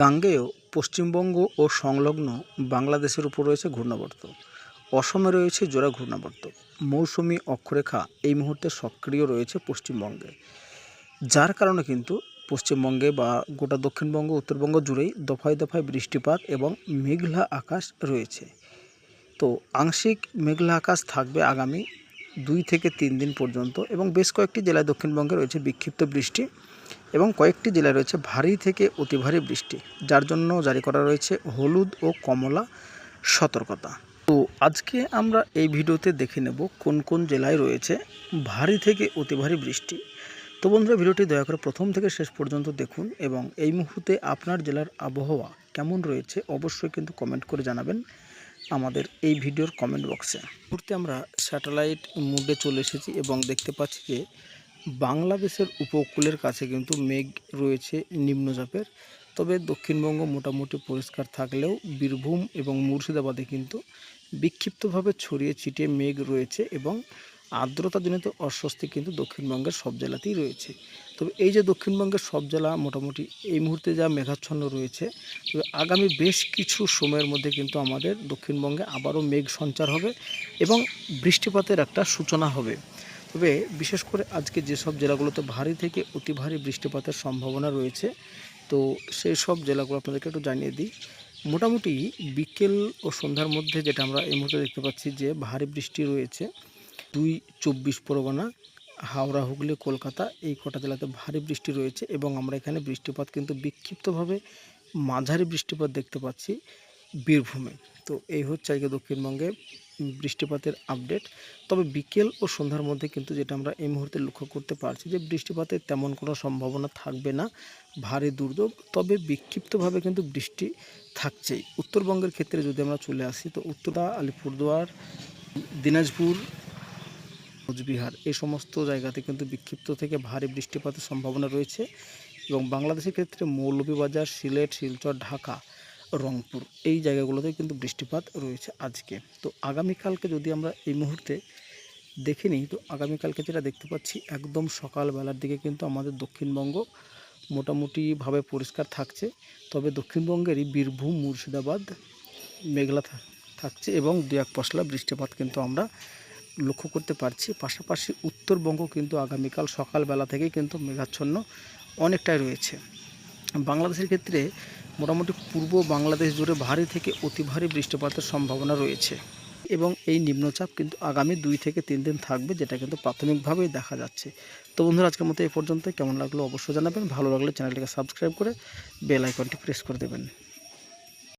গাঙ্গেয় পশ্চিমবঙ্গ ও সংলগ্ন বাংলাদেশের উপর রয়েছে ঘূর্ণাবর্ত। অসমে রয়েছে জোড়া ঘূর্ণাবর্ত। মৌসুমি অক্ষরেখা এই মুহূর্তে সক্রিয় রয়েছে পশ্চিমবঙ্গে, যার কারণে কিন্তু পশ্চিমবঙ্গে বা গোটা দক্ষিণবঙ্গ উত্তরবঙ্গ জুড়েই দফায় দফায় বৃষ্টিপাত এবং মেঘলা আকাশ রয়েছে। তো আংশিক মেঘলা আকাশ থাকবে আগামী 2 থেকে 3 দিন পর্যন্ত এবং বেশ কয়েকটি জেলায় দক্ষিণবঙ্গে রয়েছে বিক্ষিপ্ত বৃষ্টি এবং কয়েকটি জেলায় রয়েছে ভারী থেকে অতি ভারী বৃষ্টি, যার জন্য জারি করা রয়েছে হলুদ ও কমলা সতর্কতা। তো আজকে আমরা এই ভিডিওতে দেখে নেব কোন কোন জেলায় রয়েছে ভারী থেকে অতি ভারী বৃষ্টি। তো বন্ধুরা, ভিডিওটি দয়া করে প্রথম থেকে শেষ পর্যন্ত দেখুন এবং এই মুহূর্তে আপনার জেলার আবহাওয়া কেমন রয়েছে অবশ্যই কিন্তু কমেন্ট করে জানাবেন আমাদের এই ভিডিওর কমেন্ট বক্সে। মুহূর্তে আমরা স্যাটেলাইট মোডে চলে এসেছি এবং দেখতে পাচ্ছি যে বাংলাদেশের উপকূলের কাছে কিন্তু মেঘ রয়েছে নিম্নচাপের। তবে দক্ষিণবঙ্গ মোটামুটি পরিষ্কার থাকলেও বীরভূম এবং মুর্শিদাবাদে কিন্তু বিক্ষিপ্তভাবে ছড়িয়ে ছিটিয়ে মেঘ রয়েছে এবং আর্দ্রতাজনিত অস্বস্তি কিন্তু দক্ষিণবঙ্গের সব জেলাতেই রয়েছে। তবে এই যে দক্ষিণবঙ্গের সব জেলা মোটামুটি এই মুহূর্তে যা মেঘাচ্ছন্ন রয়েছে, তবে আগামী বেশ কিছু সময়ের মধ্যে কিন্তু আমাদের দক্ষিণবঙ্গে আবারও মেঘ সঞ্চার হবে এবং বৃষ্টিপাতের একটা সূচনা হবে। তবে বিশেষ করে আজকে যেসব জেলাগুলোতে ভারী থেকে অতি ভারী বৃষ্টিপাতের সম্ভাবনা রয়েছে, তো সেই সব জেলাগুলো আপনাদেরকে একটু জানিয়ে দিই। মোটামুটি বিকেল ও সন্ধ্যার মধ্যে যেটা আমরা এই মুহূর্তে দেখতে পাচ্ছি যে ভারী বৃষ্টি রয়েছে 2-24 পরগনা, হাওড়া, হুগলি, কলকাতা এই কটা জেলাতে ভারী বৃষ্টি রয়েছে এবং আমরা এখানে বৃষ্টিপাত কিন্তু বিক্ষিপ্তভাবে মাঝারি বৃষ্টিপাত দেখতে পাচ্ছি বীরভূমে। তো এই হচ্ছে আজকে দক্ষিণবঙ্গে বৃষ্টিপাতের আপডেট। তবে বিকেল ও সন্ধ্যার মধ্যে কিন্তু যেটা আমরা এই মুহূর্তে লক্ষ্য করতে পারছি যে বৃষ্টিপাতের তেমন কোনো সম্ভাবনা থাকবে না, ভারী দুর্যোগ, তবে বিক্ষিপ্তভাবে কিন্তু বৃষ্টি থাকছেই। উত্তরবঙ্গের ক্ষেত্রে যদি আমরা চলে আসি, তো উত্তরা, আলিপুরদুয়ার, দিনাজপুর, কোচবিহার এই সমস্ত জায়গাতে কিন্তু বিক্ষিপ্ত থেকে ভারী বৃষ্টিপাতের সম্ভাবনা রয়েছে এবং বাংলাদেশের ক্ষেত্রে মৌলভীবাজার, সিলেট, শিলচর, ঢাকা, রংপুর এই জায়গাগুলোতে কিন্তু বৃষ্টিপাত রয়েছে আজকে। তো আগামীকালকে যদি আমরা এই মুহূর্তে দেখে নিই, তো আগামীকালকে যেটা দেখতে পাচ্ছি একদম সকালবেলার দিকে কিন্তু আমাদের দক্ষিণবঙ্গ মোটামুটিভাবে পরিষ্কার থাকছে। তবে দক্ষিণবঙ্গেরই বীরভূম, মুর্শিদাবাদ মেঘলা থাকছে এবং 2-1 পশলা বৃষ্টিপাত কিন্তু আমরা লক্ষ্য করতে পারছি। পাশাপাশি উত্তরবঙ্গ কিন্তু আগামীকাল সকালবেলা থেকেই কিন্তু মেঘাচ্ছন্ন অনেকটাই রয়েছে। বাংলাদেশের ক্ষেত্রে মোটামুটি পূর্ব বাংলাদেশ জুড়ে ভারী থেকে অতি ভারী বৃষ্টিপাতের সম্ভাবনা রয়েছে এবং এই নিম্নচাপ কিন্তু আগামী 2 থেকে 3 দিন থাকবে, যেটা কিন্তু প্রাথমিকভাবেই দেখা যাচ্ছে। তো বন্ধুরা, আজকের মতো এই পর্যন্ত। কেমন লাগলো অবশ্যই জানাবেন। ভালো লাগলে চ্যানেলটিকে সাবস্ক্রাইব করে বেল আইকনটি প্রেস করে দেবেন।